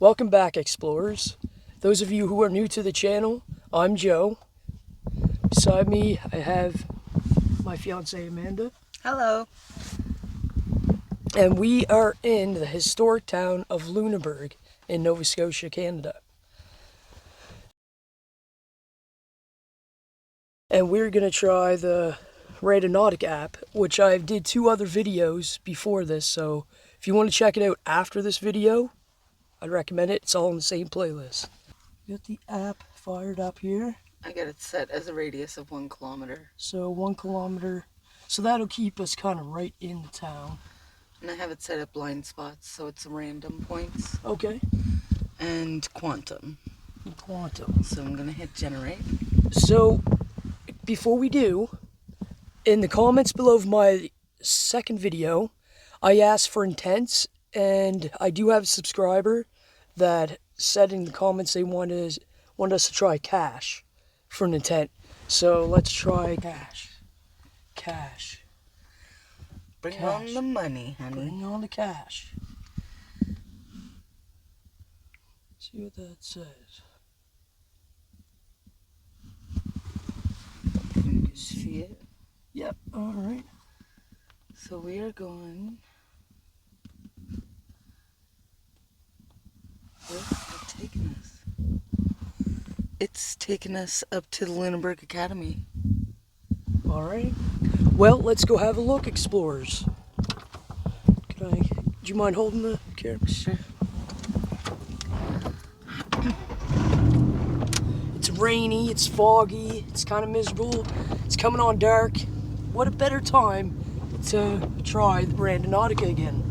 Welcome back, explorers. Those of you who are new to the channel, I'm Joe. Beside me, I have my fiancée, Amanda. Hello. And we are in the historic town of Lunenburg in Nova Scotia, Canada. And we're going to try the Randonautic app, which I did 2 other videos before this, so if you want to check it out after this video, I'd recommend it. It's all in the same playlist. Got the app fired up here. I got it set as a radius of 1 kilometer. So 1 kilometer. So that'll keep us kind of right in the town. And I have it set at blind spots, so it's random points. Okay. And quantum. Quantum. So I'm going to hit generate. So before we do, in the comments below of my second video, I asked for intents, and I do have a subscriber that said in the comments they want us to try cash for an intent. So let's try cash. Cash. Bring on the money, honey. Bring on the cash. See what that says. You can see it. Yep, alright. So we are going... Where's it taking us? It's taking us up to the Lunenburg Academy. Alright. Well, let's go have a look, explorers. Do you mind holding the camera? Sure. It's rainy, it's foggy, it's kind of miserable, it's coming on dark. What a better time to try the Randonautica again.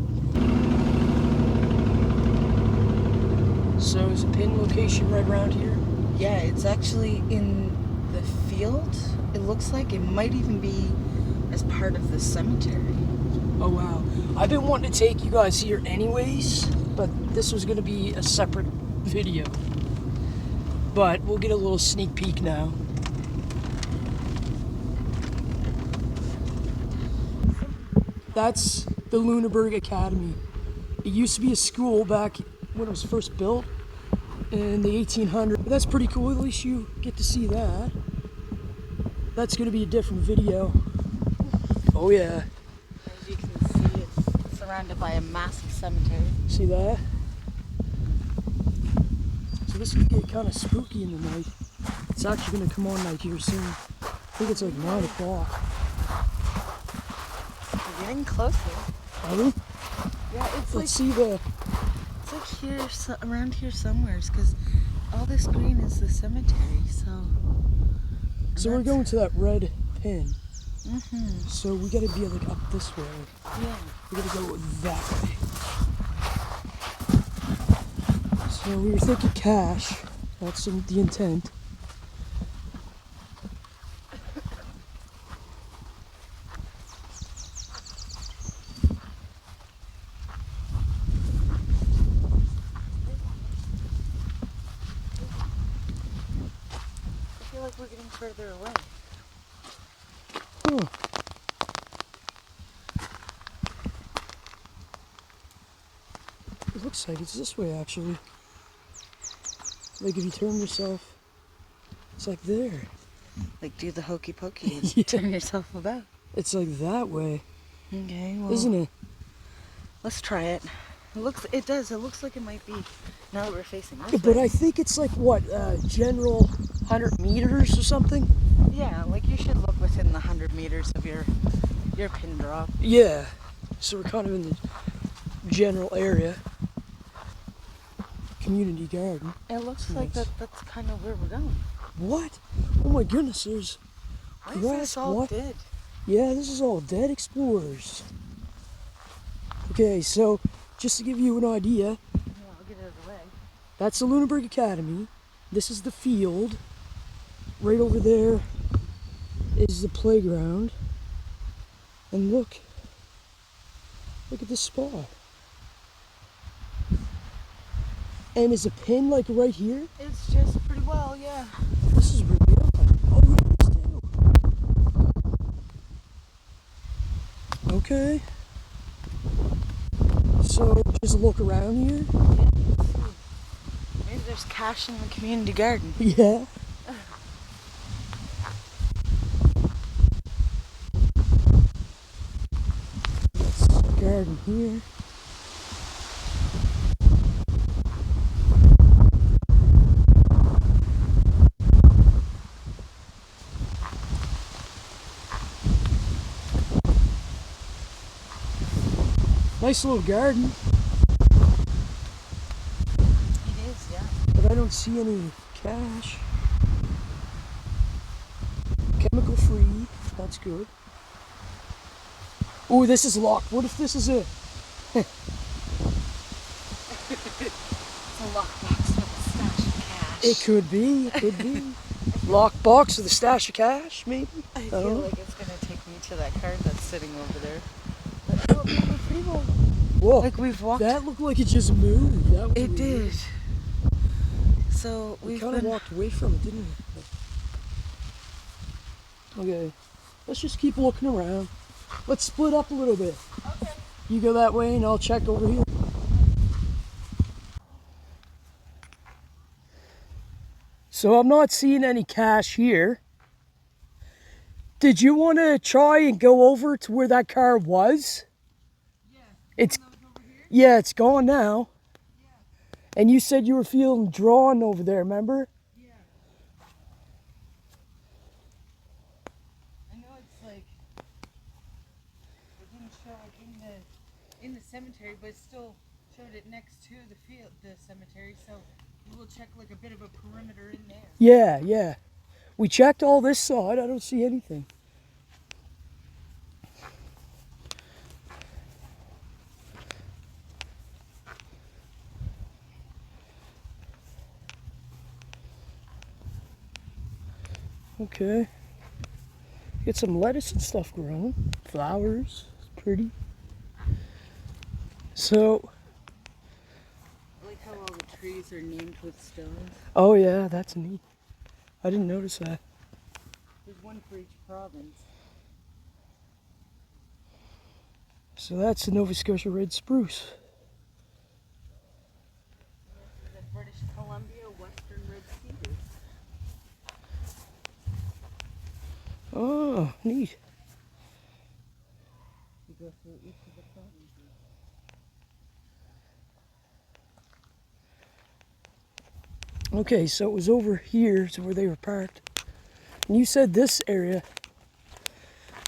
So is the pin location right around here? Yeah, it's actually in the field. It looks like it might even be as part of the cemetery. Oh wow. I've been wanting to take you guys here anyways, but this was going to be a separate video. But we'll get a little sneak peek now. That's the Lunenburg Academy. It used to be a school back when it was first built in the 1800s. That's pretty cool. At least you get to see that. That's going to be a different video. Oh yeah. As you can see, it's surrounded by a massive cemetery. See that? So this could get kind of spooky in the night. It's actually going to come on night here soon. I think it's like 9 o'clock. We're getting closer. Are we? Yeah, it's Let's see the... It's like here, around here somewhere, because all this green is the cemetery, so... So we're going to that red pin. Mm-hmm. So we gotta be like up this way. Yeah. We gotta go that way. So we were thinking cash. That's the intent. I feel like we're getting further away. Huh. It looks like it's this way actually. Like if you turn yourself, it's like there. Like do the hokey pokey and Yeah. turn yourself about. It's like that way. Okay, well, Isn't it? let's try it. It does. It looks like it might be now that we're facing this But way. I think it's like what, general 100 meters or something? Yeah, like you should look within the 100 meters of your pin drop. Yeah. So we're kind of in the general area. Community garden. It looks Nice. like that's kind of where we're going. What? Oh my goodness, there's Why is grass. this all What? dead? Yeah, this is all dead explorers. Okay, so just to give you an idea, Yeah, I'll get it out of the way. that's the Lunenburg Academy. This is the field. Right over there is the playground. And look at this spot. And is a pin like right here? It's just pretty well, yeah. This is really odd. Oh, it is too. Okay. So just look around here. Yeah, let's see. there's cash in the community garden. Yeah. Garden here. Nice little garden. It is, yeah. But I don't see any cash. Chemical free. That's good. Oh, this is locked. What if this is it? It's a lockbox with a stash of cash. It could be. It could be. Lockbox with a stash of cash, maybe? I don't feel know. like it's gonna take me to that card that's sitting over there. Whoa. Like we've walked. That looked like it just moved. That was It weird. did. So We we've kind of been. walked away from it, didn't we? Okay. Let's just keep looking around. Let's split up a little bit. Okay. You go that way and I'll check over here. So I'm not seeing any cash here. Did you want to try and go over to where that car was? Yeah. It's Over here? yeah, it's gone now. Yeah. And you said you were feeling drawn over there, remember? Yeah. I know it's like it didn't show it in the cemetery, but it still showed it next to the cemetery. So we'll check like a bit of a perimeter in there. Yeah, yeah. We checked all this side. I don't see anything. Okay. Get some lettuce and stuff growing. Flowers. It's pretty. So, I like how all the trees are named with stones. oh yeah, that's neat. I didn't notice that. There's one for each province. So that's the Nova Scotia red spruce. This is the British Columbia Western Red Cedar. Oh, neat. You go through each of the provinces. Okay, so it was over here to where they were parked. And you said this area.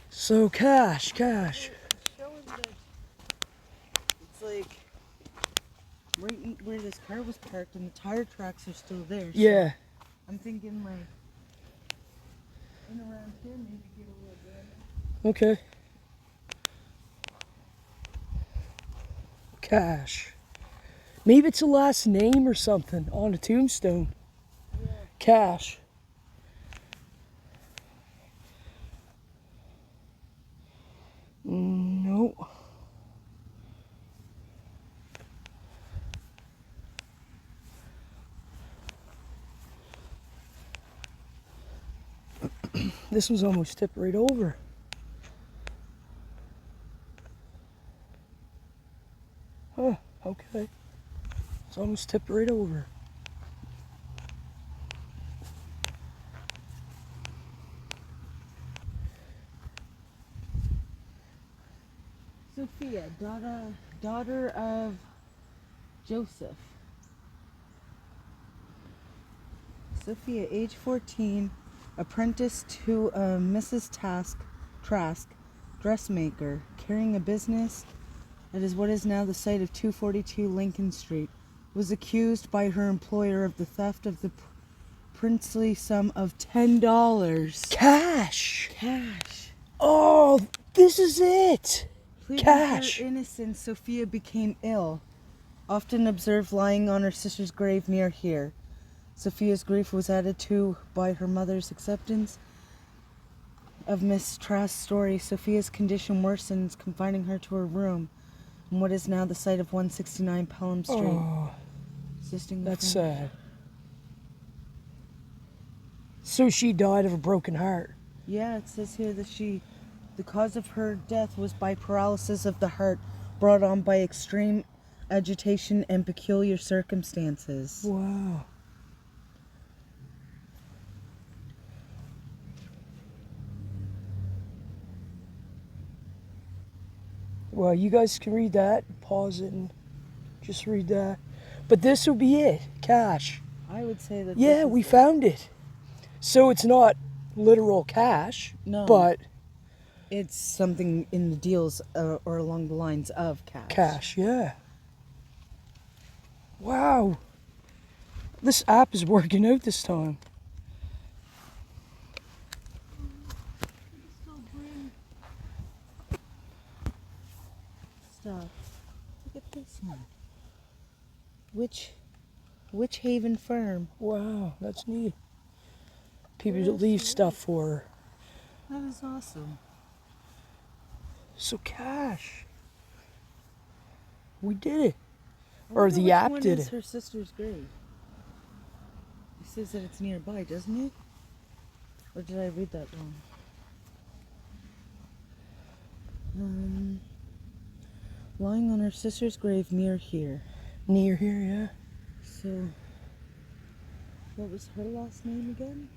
So cash. It's showing that it's like right where this car was parked and the tire tracks are still there. So Yeah. I'm thinking like in around here maybe get a little bit. Okay. Cash. Maybe it's a last name or something on a tombstone. Yeah. Cash. No. This was almost tipped right over. Huh, okay. It's almost tipped right over. Sophia, daughter of Joseph. Sophia, age 14, apprenticed to a Mrs. Trask, dressmaker, carrying a business that is what is now the site of 242 Lincoln Street, was accused by her employer of the theft of the princely sum of $10. Cash! Cash. Oh, this is it! Pleading Cash. her innocence, Sophia became ill, often observed lying on her sister's grave near here. Sophia's grief was added to by her mother's acceptance of Miss Trask's story. Sophia's condition worsens, confining her to her room in what is now the site of 169 Pelham Street. Oh, Assisting that's friend. sad. So she died of a broken heart. Yeah, it says here that the cause of her death was by paralysis of the heart brought on by extreme agitation and peculiar circumstances. Wow. Well, you guys can read that. Pause it and just read that. But this will be it. Cash. I would say that. Yeah, this is we it. found it. So it's not literal cash, No. but It's something in the deals or along the lines of cash. cash, yeah. Wow. This app is working out this time. Stop. Look at this one. Witch Haven Farm. Wow, that's neat. People that leave stuff for her. That is awesome. So cash. We did it. I Or wonder the which app one did is it. her sister's grave. It says that it's nearby, doesn't it? Or did I read that wrong? Lying on her sister's grave near here. Near here, yeah. So, what was her last name again?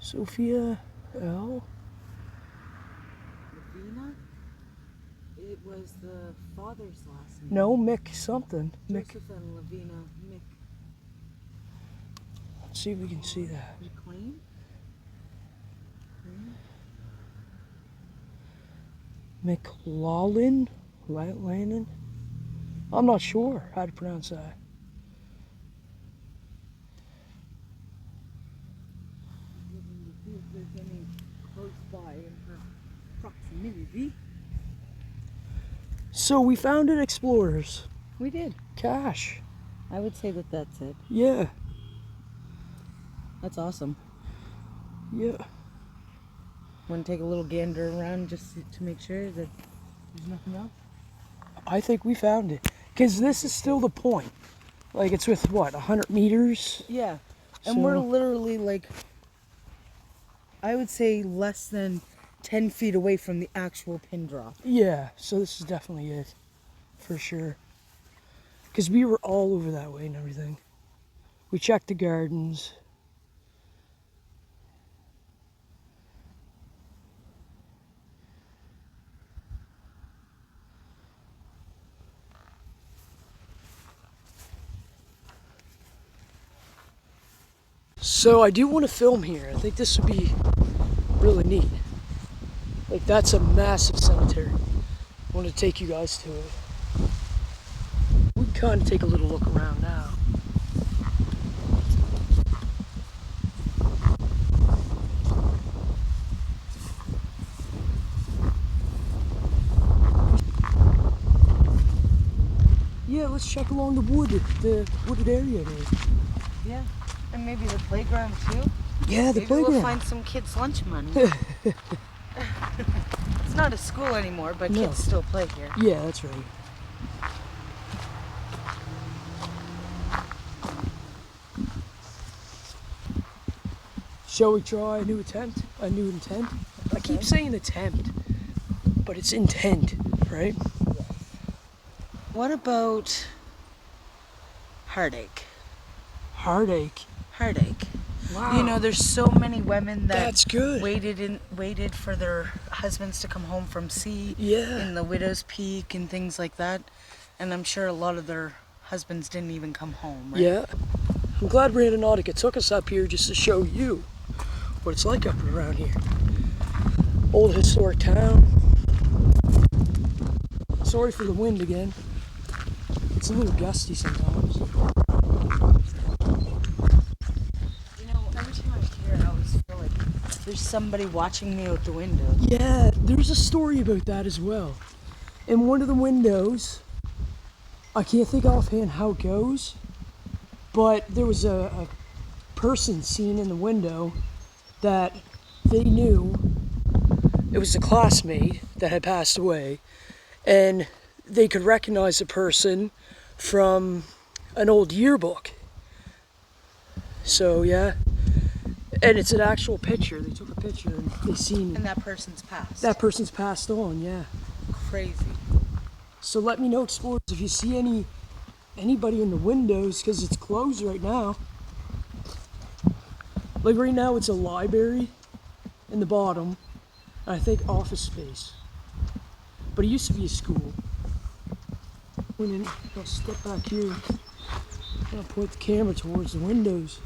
Sophia L. Lavina? It was the father's last name. No, Mick something. Mick. Joseph and Lavina Mick. Let's see if we can see that. McLean? McLaughlin? Lannon? I'm not sure how to pronounce that. Looking to see if there's any close by in her proximity. So we found it, explorers. We did. Cash. I would say that that's it. Yeah. That's awesome. Yeah. Want to take a little gander around just to make sure that there's nothing else? I think we found it. Because this is still the point. Like, it's with what, 100 meters? Yeah. And So- we're literally like, I would say less than 10 feet away from the actual pin drop. Yeah, so this is definitely it. For sure. Because we were all over that way and everything. We checked the gardens. So I do want to film here. I think this would be really neat. Like, that's a massive cemetery. I want to take you guys to it. We can kind of take a little look around now. Yeah, let's check along the wooded area here. Yeah. And maybe the playground too. Yeah, the Maybe playground. we'll find some kids' lunch money. It's not a school anymore, but No. kids still play here. Yeah, that's right. Shall we try a new attempt? A new intent? I keep saying attempt, but it's intent, right? What about heartache? Heartache. Heartache. Wow. You know, there's so many women that That's good. waited for their husbands to come home from sea Yeah. in the widow's peak and things like that. And I'm sure a lot of their husbands didn't even come home, right? Yeah. I'm glad Randonautic.it took us up here just to show you what it's like up around here. Old historic town. Sorry for the wind again. It's a little gusty sometimes. You know, every time I'm here, I always feel like there's somebody watching me out the window. Yeah, there's a story about that as well. In one of the windows, I can't think offhand how it goes, but there was a person seen in the window that they knew it was a classmate that had passed away, and they could recognize the person from an old yearbook. So yeah, and it's an actual picture. They took a picture and they seen And that person's passed. that person's passed on. Yeah. Crazy. So let me know, explorers, if you see anybody in the windows, because it's closed right now. Like right now, it's a library, in the bottom, and I think office space. But it used to be a school. And then I'll step back here. I'll point the camera towards the windows.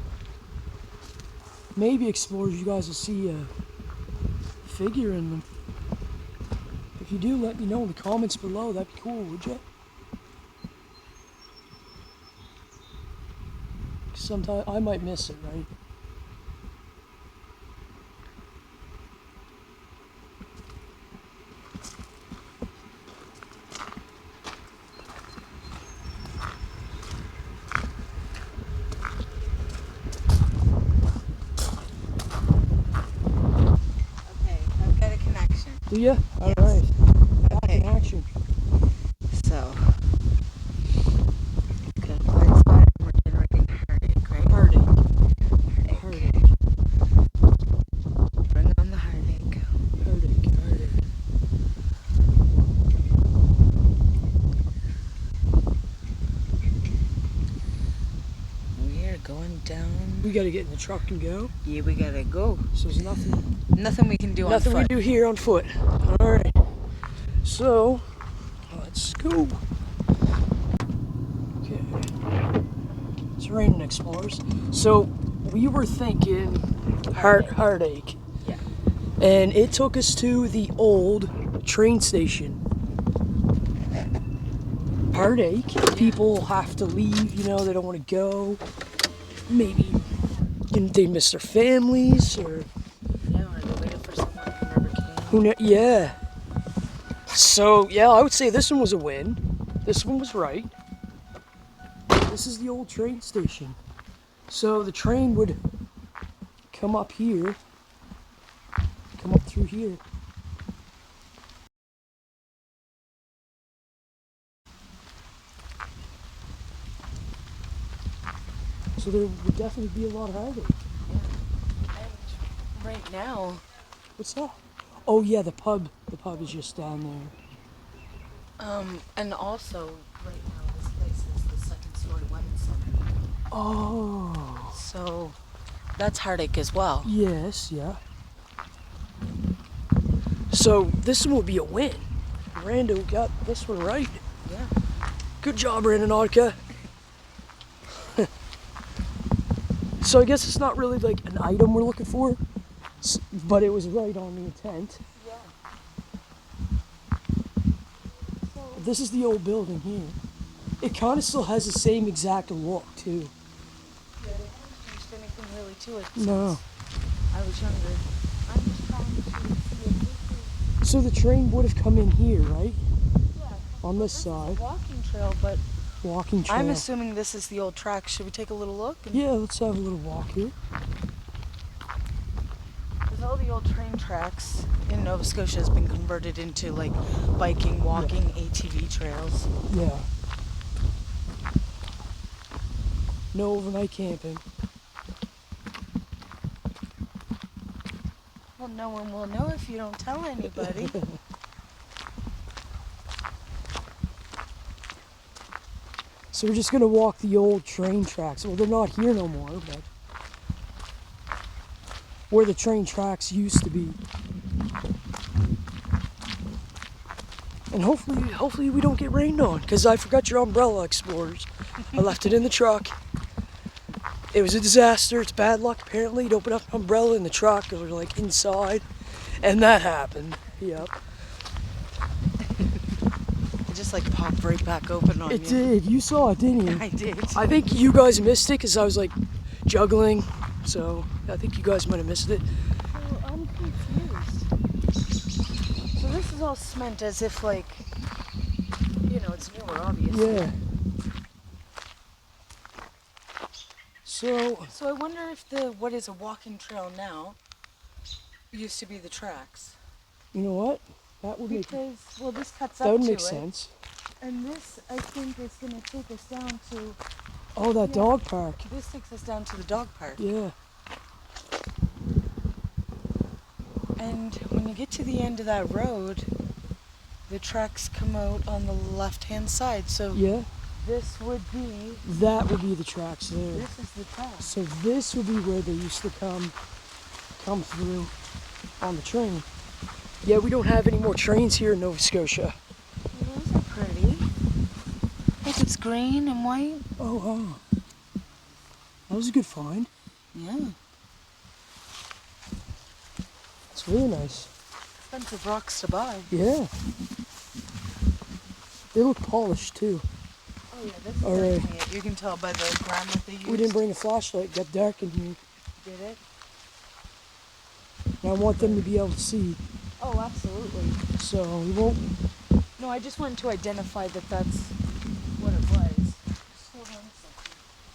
Maybe explorers, you guys will see a figure in them. If you do, let me know in the comments below. That'd be cool, would you? Sometimes I might miss it, right? Okay, I've got a connection. Do ya? Yes. Alright. Back in Okay. action. So, got a blind spot and we're generating heartache, right? Heartache. Heartache. Bring on the heartache. Heartache. Heartache. We are going down. We gotta get in the truck and go. Yeah, we gotta go. So there's nothing Nothing we can do Nothing on we foot. do here on foot. Alright. So, let's go. Okay. It's raining, explorers. So, we were thinking heartache. Yeah. And it took us to the old train station. Heartache. People have to leave, you know, they don't want to go. Maybe they miss their families or Yeah, or they're waiting for someone who never came. yeah. So, yeah, I would say this one was a win. This one was right. This is the old train station. So the train would come up here, come up through here. So there would definitely be a lot of heartache. And right now, What's that? Oh yeah, the pub. The pub is just down there. and also right now this place is the second story women's center. Oh. So that's heartache as well. Yes, yeah. So this one would be a win. Rando got this one right. Yeah. Good job, Randonautic. So I guess it's not really like an item we're looking for, but it was right on the intent. Yeah. This is the old building here. It kind of still has the same exact look too. Yeah, they haven't changed anything really to it No. since I was younger. I'm just trying to see if this is So the train would have come in here, right? On this is side. a walking trail, but Walking trail. I'm assuming this is the old track. Should we take a little look? Yeah, let's have a little walk here. Because all the old train tracks in Nova Scotia has been converted into like biking, walking, ATV trails. Yeah. No overnight camping. Well, no one will know if you don't tell anybody. So we're just gonna walk the old train tracks. Well, they're not here no more, but where the train tracks used to be. And hopefully we don't get rained on, because I forgot your umbrella, explorers. I left it in the truck. It was a disaster. It's bad luck, apparently. To open up an umbrella in the truck, or like inside, and that happened. Yep. It just like popped right back open on It you. did. You saw it, didn't you? I did. I think you guys missed it because I was like juggling. So I think you guys might have missed it. So I'm confused. So this is all cement as if like, you know, it's newer, obviously. Yeah. So So I wonder if what is a walking trail now used to be the tracks. you know what? That would make Because, well, this cuts that up would to make it. sense. And this, I think, is going to take us down to, Oh, that Yeah. dog park. this takes us down to the dog park. Yeah. And when you get to the end of that road, the tracks come out on the left-hand side. So Yeah. this would be, That would be the tracks there. this is the track. So this would be where they used to come through. on the train. Yeah, we don't have any more trains here in Nova Scotia. Well, those are pretty. Look, it's green and white. Oh, wow. That was a good find. Yeah. It's really nice. Expensive rocks to buy. Yeah. They look polished too. Oh yeah, this is All right. definitely it. You can tell by the ground that they used. We didn't bring a flashlight. It got dark in here. Did it? And I want them to be able to see. Oh, absolutely. So we won't. No, I just wanted to identify that that's what it was. Just hold on a second.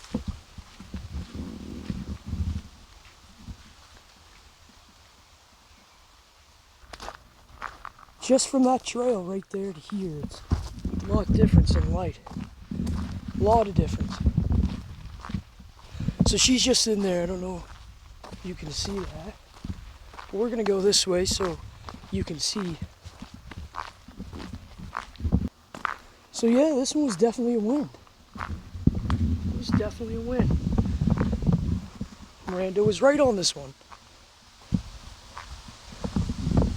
Just from that trail right there to here, it's a lot of difference in light. A lot of difference. So she's just in there. I don't know if you can see that. But we're going to go this way so you can see. So yeah, this one was definitely a win. It was definitely a win. Miranda was right on this one.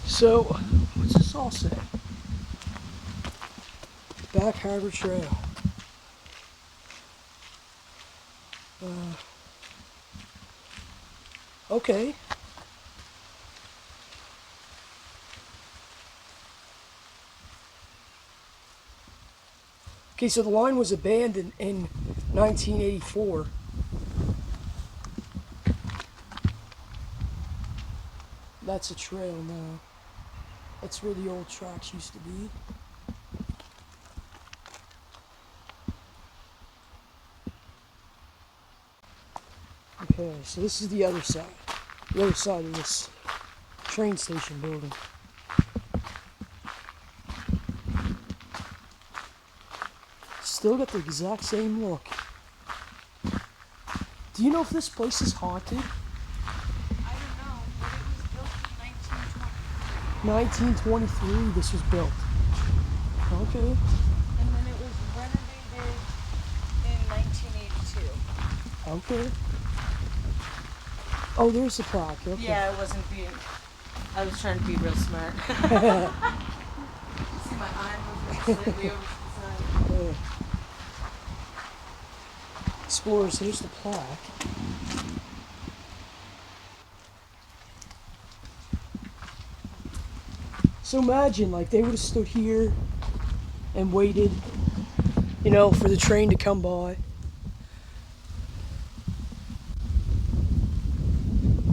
So, what's this all say? Back Harbor Trail. Okay. Okay, so the line was abandoned in 1984. That's a trail now. That's where the old tracks used to be. Okay, so this is the other side. The other side of this train station building. Still got the exact same look. Do you know if this place is haunted? I don't know, but it was built in 1920. 1923 this was built. Okay. And then it was renovated in 1982. Okay. Oh, there's the plaque. Okay. Yeah, I was trying to be real smart. See my eye moving slightly over to the side. Yeah. Explorers, here's the plaque. So imagine, like, they would have stood here and waited, you know, for the train to come by.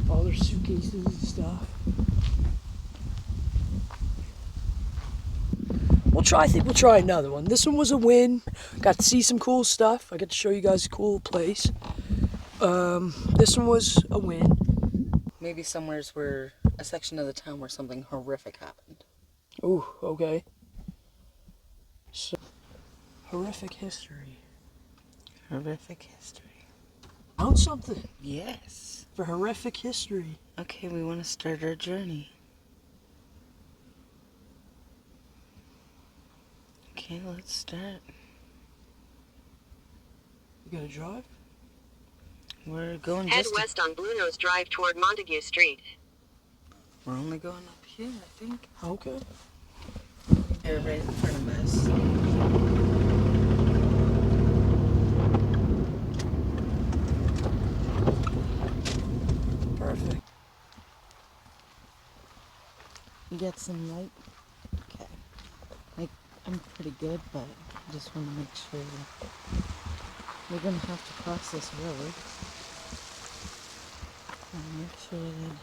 All their suitcases and stuff. I think we'll try another one. This one was a win. Got to see some cool stuff. I got to show you guys a cool place. This one was a win. Maybe somewhere's where a section of the town where something horrific happened. Ooh, okay. So, horrific history. Horrific history. Found something Yes. for horrific history. Okay, we want to start our journey. Okay, let's start. You gotta drive? We're going Head just west on Blue Nose Drive toward Montague Street. We're only going up here, I think. Okay. They're right in front of us. Perfect. You got some light? Okay. I'm pretty good, but I just want to make sure that we're going to have to cross this road. And make sure that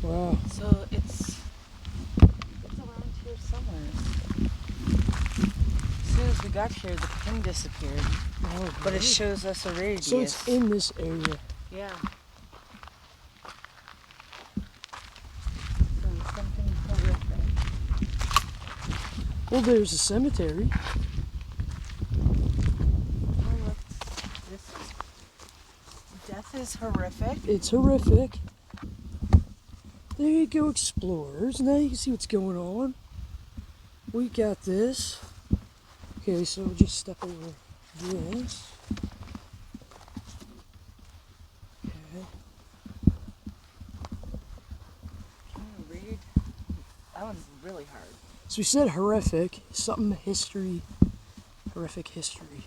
Wow. so it's around here somewhere. As soon as we got here, the pin disappeared, Oh, but it great. shows us a radius. So it's in this area. Yeah. So it's something horrific. Well, there's a cemetery. is horrific. It's horrific. There you go, explorers. Now you can see what's going on. We got this. Okay, so we'll just step over this. Okay. Can you read? That one's really hard. So we said horrific, something history, horrific history.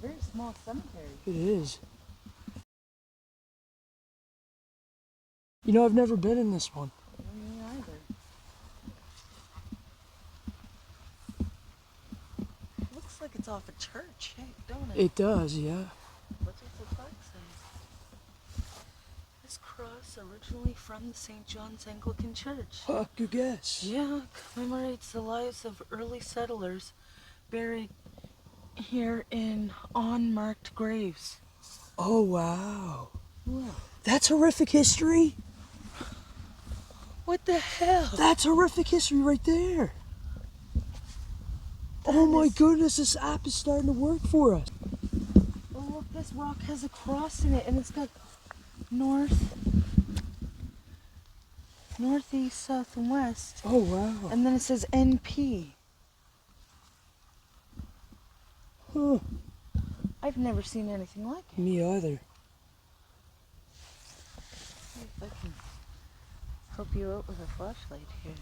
Very small cemetery. It is. You know, I've never been in this one. Me either. Looks like it's off a church, hey, don't it? It does, yeah. What's the flag say? This cross originally from the St. John's Anglican Church. Huh, good guess. Yeah, commemorates the lives of early settlers buried here in unmarked graves. Oh, wow. Whoa. That's horrific history. What the hell? That's horrific history right there. Oh my is- goodness, this app is starting to work for us. Oh look, this rock has a cross in it and it's got north, northeast, south, and west. Oh, wow. And then it says NP. Huh. I've never seen anything like it. Me either. See if I can help you out with a flashlight here.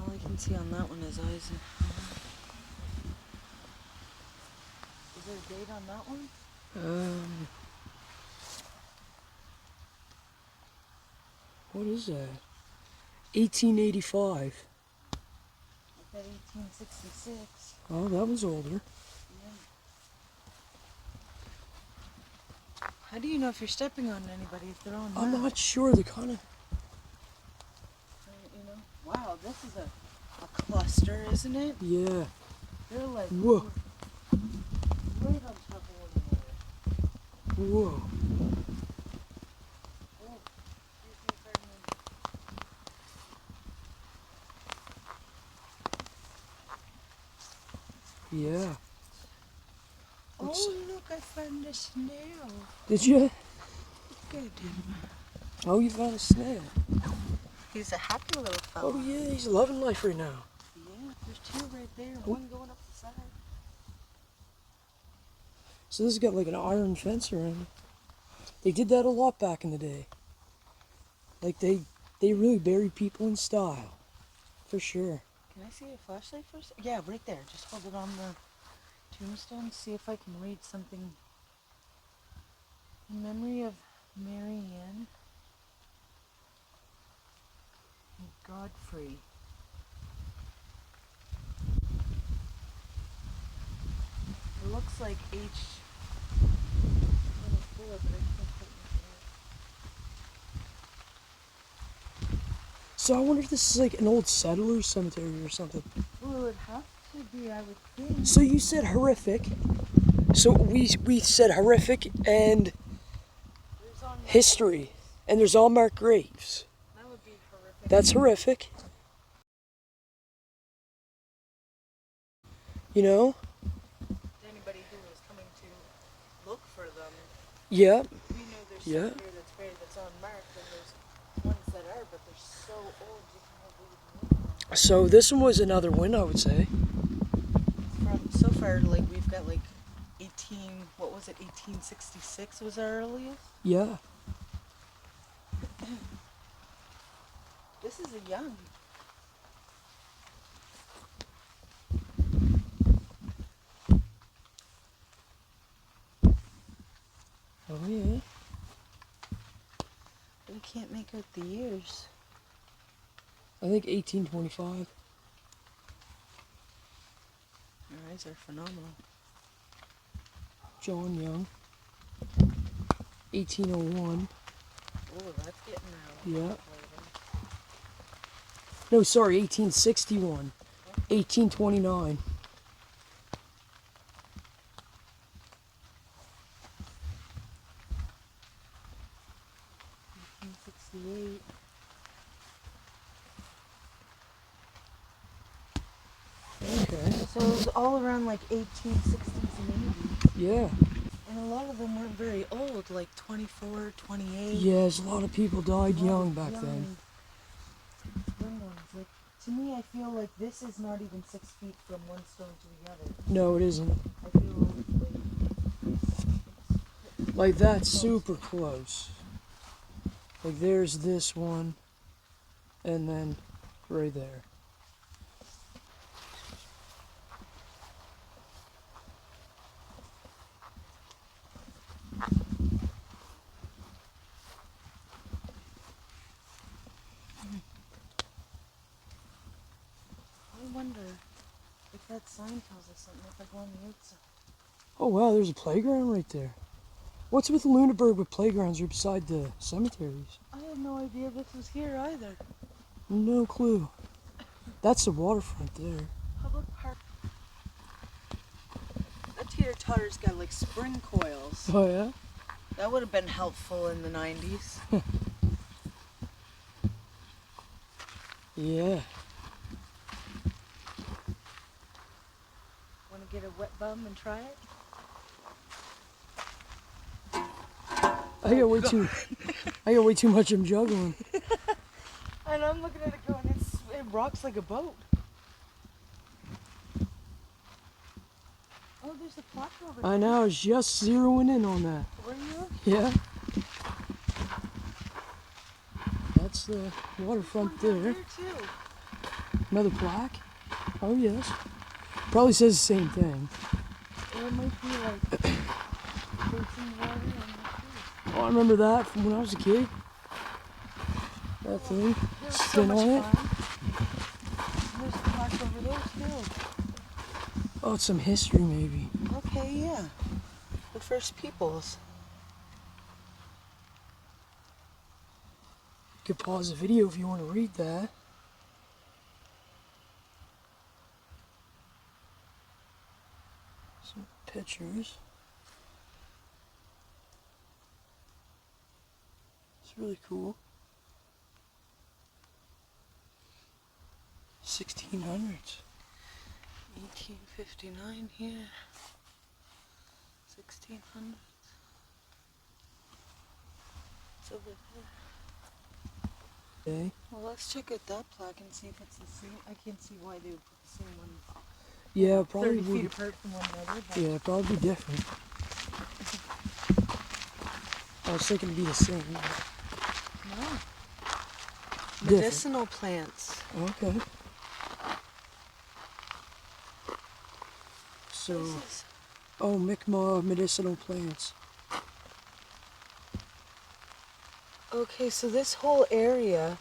All I can see on that one is Isaac. Is there a date on that one? What is that? 1885. Like that 1866. Oh, that was older. How do you know if you're stepping on anybody if they're on I'm that? not sure. They're kind of. You know? Wow, this is a cluster, isn't it? Yeah. They're like Whoa. right on top of one another. Whoa. Oh, excuse me, pardon me. Yeah. Oh, look, I found a snail. Did you? Look at him. Oh, you found a snail. He's a happy little fellow. Oh, yeah. He's loving life right now. Yeah, there's two right there. One going up the side. So this has got like an iron fence around it. They did that a lot back in the day. Like they really buried people in style. For sure. Can I see a flashlight first? Yeah, right there. Just hold it on the tombstone. See if I can read something. In memory of Mary Ann and Godfrey. It looks like H. So I wonder if this is like an old settler cemetery or something. Well, it have to be, I would think. So you said horrific. So we said horrific and There's on history. And there's unmarked graves. that would be horrific. That's horrific. You know? Anybody who is coming to look for them. Yeah. We know there's Yeah. some here that's buried that's unmarked, and there's ones that are, but they're so old you can hardly even look at them. So this one was another win, I would say. From so far, like we've got like 1866 was our earliest. Yeah. This is a young. Oh yeah. We can't make out the years. I think 1825. Your eyes are phenomenal. John Young. 1801. Oh, that's getting out. Yeah. No, sorry, 1861. 1829. Okay. So it was all around like 1860s and 80s. Yeah. And a lot of them weren't very old, like 24, 28. Yes, a lot of people died A lot young of back then. young ones. Like, to me, I feel like this is not even 6 feet from one stone to the other. No, it isn't. I feel like Like that's super close. Like there's this one, and then right there. I wonder if that sign tells us something if I go on the outside. Oh wow, there's a playground right there. What's with Lunenburg with playgrounds right beside the cemeteries? I had no idea this was here either. No clue. That's the waterfront there. Public park. That teeter-totter's got like spring coils. Oh yeah? That would have been helpful in the 90s. Yeah. Want to get a wet bum and try it? I got way too much I'm juggling. And I'm looking at it going, it rocks like a boat. Oh, there's a plaque over there. I know, I was just zeroing in on that. Were you? Yeah. That's the waterfront there. There too. Another plaque? Oh yes. Probably says the same thing. Or it might be like racing water on the tree. Oh, I remember that from when I was a kid. That thing. There was so Spin much on it. fun. There's a plaque over there too. Oh, it's some history maybe. Okay, yeah. The first peoples. You could pause the video if you want to read that. Some pictures. It's really cool. 1600s. 1859 here. 1600. It's over there. Okay. Well, let's check out that plaque and see if it's the same. I can't see why they would put the same one Yeah, probably 30 feet would. apart from one another. But Yeah, probably different. I was thinking it'd be the same. no. Different. Medicinal plants. Okay. So, This is oh, Mi'kmaq medicinal plants. okay, so this whole area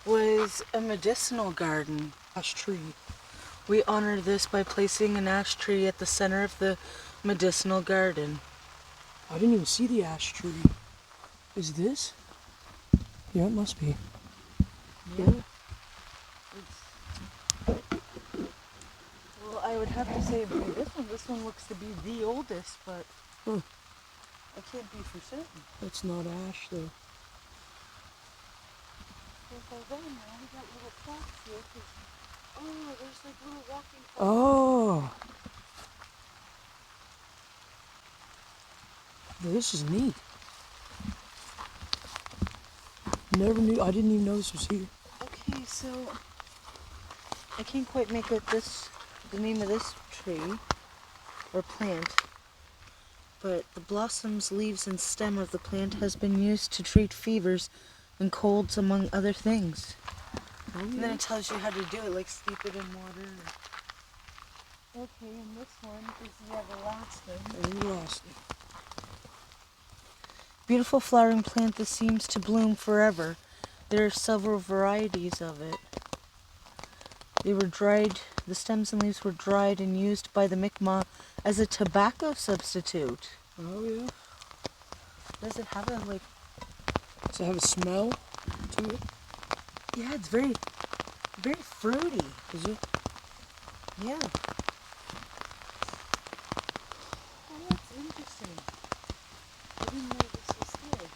was a medicinal garden. Ash tree. We honor this by placing an ash tree at the center of the medicinal garden. I didn't even see the ash tree. Is this? Yeah, it must be. Yeah. Well, I would have to say this one looks to be the oldest, but Huh. I can't be for certain. That's not ash though. If I go in there, we got little plaques here. Oh, there's like little walking paths. Oh. This is neat. Never knew. I didn't even know this was here. Okay, so I can't quite make out the name of this tree or plant, but the blossoms, leaves, and stem of the plant has been used to treat fevers and colds, among other things. Oh, And yeah. then it tells you how to do it, like steep it in water. Okay, and this one is the everlasting. Everlasting. Beautiful flowering plant that seems to bloom forever. There are several varieties of it. They were dried, the stems and leaves were dried and used by the Mi'kmaq as a tobacco substitute. Oh yeah. Does it have a, like, Does it have a smell to it? yeah, it's very, very fruity. Is it? Yeah. Oh, that's interesting. I didn't know this was here.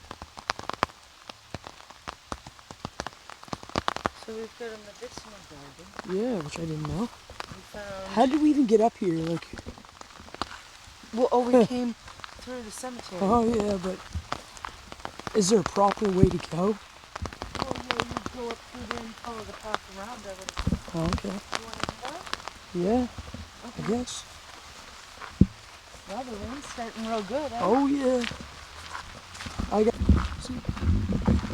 So we've got a medicinal garden. Yeah, which I didn't know. We found. How did we even get up here? Like, Well, we came through the cemetery. oh yeah, but is there a proper way to go? Well, yeah, you go up through there and follow the path around. I would. Oh, okay. You want to do that? Yeah, Okay. I guess. Well, the rain's starting real good. Eh? Oh yeah. I got. See,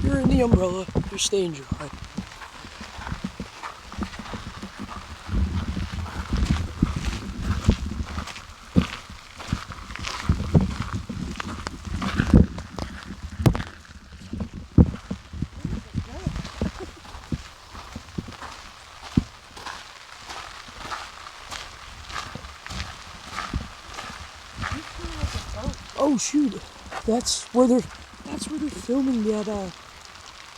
you're in the umbrella. You're staying dry. Oh shoot, that's where they're filming that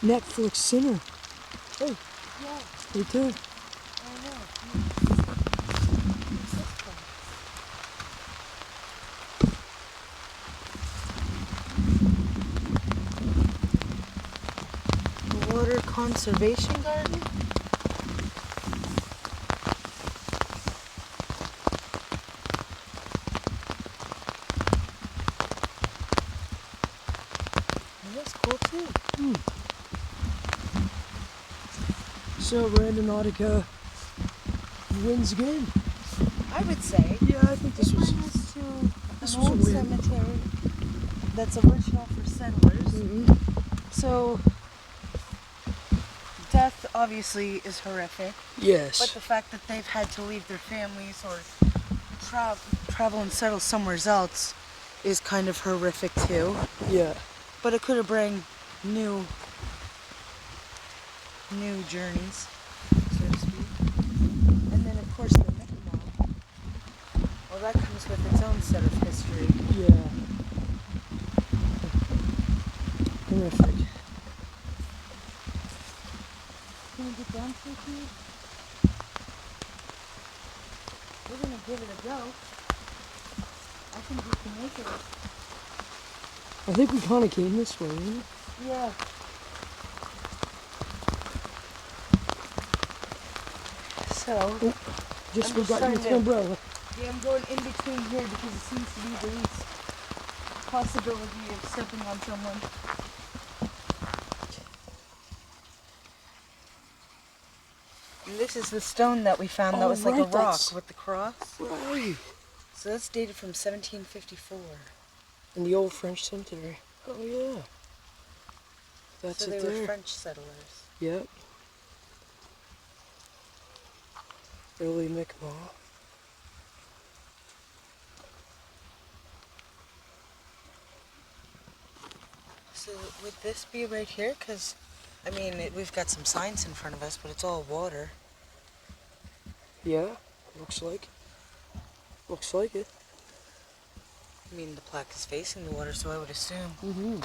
Netflix Sinner. Hey, Yeah, right there. I know. What's this from? Water Conservation Garden? That's cool too. So Randonautica wins again. I would say. Yeah, I think this was. Bring us to This an was a old win. cemetery that's original for settlers. Mm-hmm. So death obviously is horrific, but Yes. the fact that they've had to leave their families or travel and settle somewhere else is kind of horrific too. Yeah. But it could have bring new journeys, so to speak. And then of course the Mi'kmaq. Well, that comes with its own set of history. Yeah. Horrific. Can we get down to here? We're gonna give it a go. I think we can make it. I think we kind of came this way, didn't we? Yeah. So, Just I'm forgot trying your to- umbrella. yeah, I'm going in between here because it seems to be the least possibility of stepping on someone. And this is the stone that we found that Oh, was like a right, rock that's- with the cross. Right. So that's dated from 1754. In the old French cemetery. Oh yeah. That's So it they there. were French settlers. Yep. Early Mi'kmaq. So would this be right here? Because, I mean, we've got some signs in front of us, but it's all water. Yeah. Looks like. Looks like it. I mean, the plaque is facing the water, so I would assume. Mm-hmm.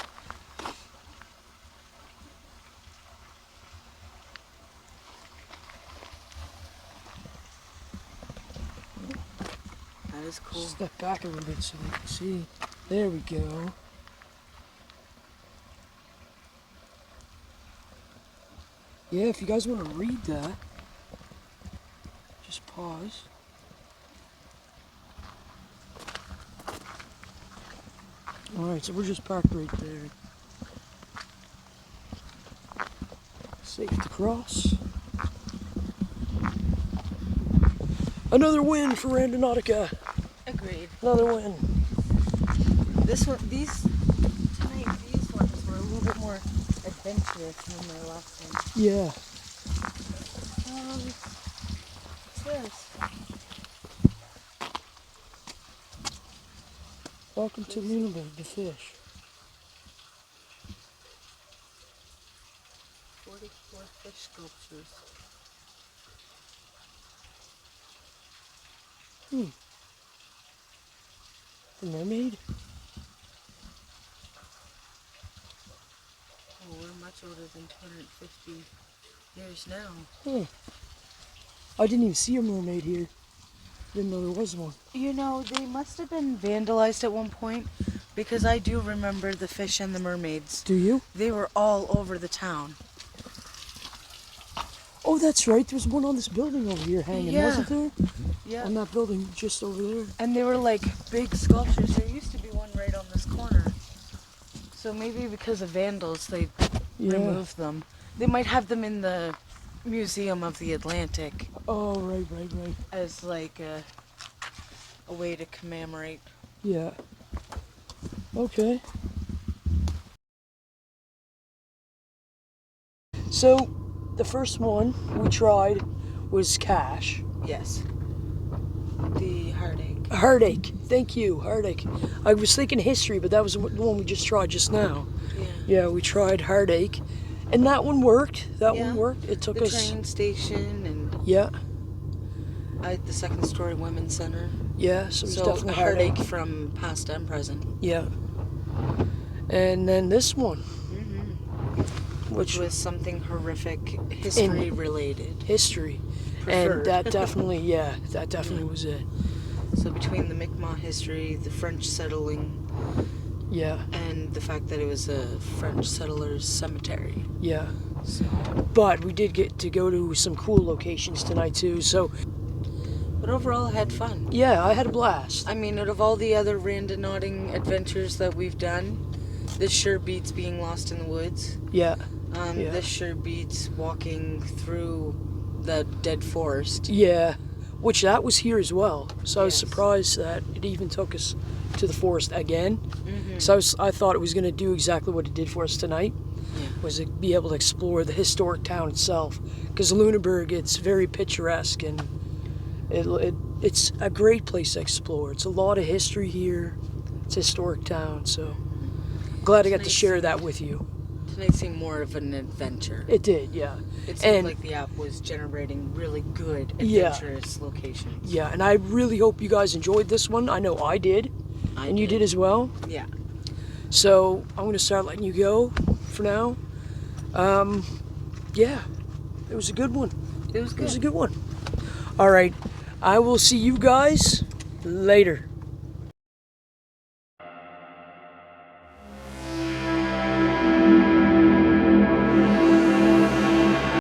That is cool. Step back a little bit so we can see. There we go. Yeah, if you guys want to read that, just pause. Alright, so we're just parked right there. Safe to cross. Another win for Randonautica. Agreed. Another win. These ones were a little bit more adventurous than my last one. Yeah. What's this? Welcome to Lunenburg, the fish. 44 fish sculptures. The mermaid? Oh, we're much older than 250 years now. Huh. I didn't even see a mermaid here. Didn't know there was one. You know, they must have been vandalized at one point because I do remember the fish and the mermaids. Do you? They were all over the town. Oh, Oh, that's right. There was one on this building over here hanging, Yeah. wasn't there? Yeah. On that building just over there. And they were like big sculptures. There used to be one right on this corner. So maybe because of vandals, they removed them. They might have them in the Museum of the Atlantic Oh, right. as like a way to commemorate. Yeah. Okay. So, the first one we tried was cash. Yes. The heartache. Heartache. Thank you, heartache. I was thinking history, but that was the one we just tried just now. Yeah. Yeah, we tried heartache, and that one worked. That one worked. It took the us. train station and Yeah. the second story women's center. Yeah. So it was So definitely heartache from past and present. Yeah. And then this one, Which was something horrific, history related. history, Preferred. and that definitely, that definitely was it. So between the Mi'kmaq history, the French settling, Yeah. and the fact that it was a French settlers' cemetery. Yeah. So, But we did get to go to some cool locations tonight too. So but overall, I had fun. yeah, I had a blast. I mean, out of all the other randonauting adventures that we've done, this sure beats being lost in the woods. Yeah. This sure beats walking through the dead forest. Yeah. Which that was here as well. So I was Yes. surprised that it even took us to the forest again. Mm-hmm. So I thought it was going to do exactly what it did for us tonight. Yeah. Was to be able to explore the historic town itself. Because Lunenburg, it's very picturesque and it's a great place to explore. It's a lot of history here. It's a historic town, so glad I got to nice. share that with you. Tonight seemed more of an adventure. It did, yeah. It seemed And like the app was generating really good Yeah. adventurous locations. yeah, and I really hope you guys enjoyed this one. I know I did, and you did as well. Yeah. So I'm gonna start letting you go for now. Yeah, it was a good one. It was It was a good. good one. All right, I will see you guys later.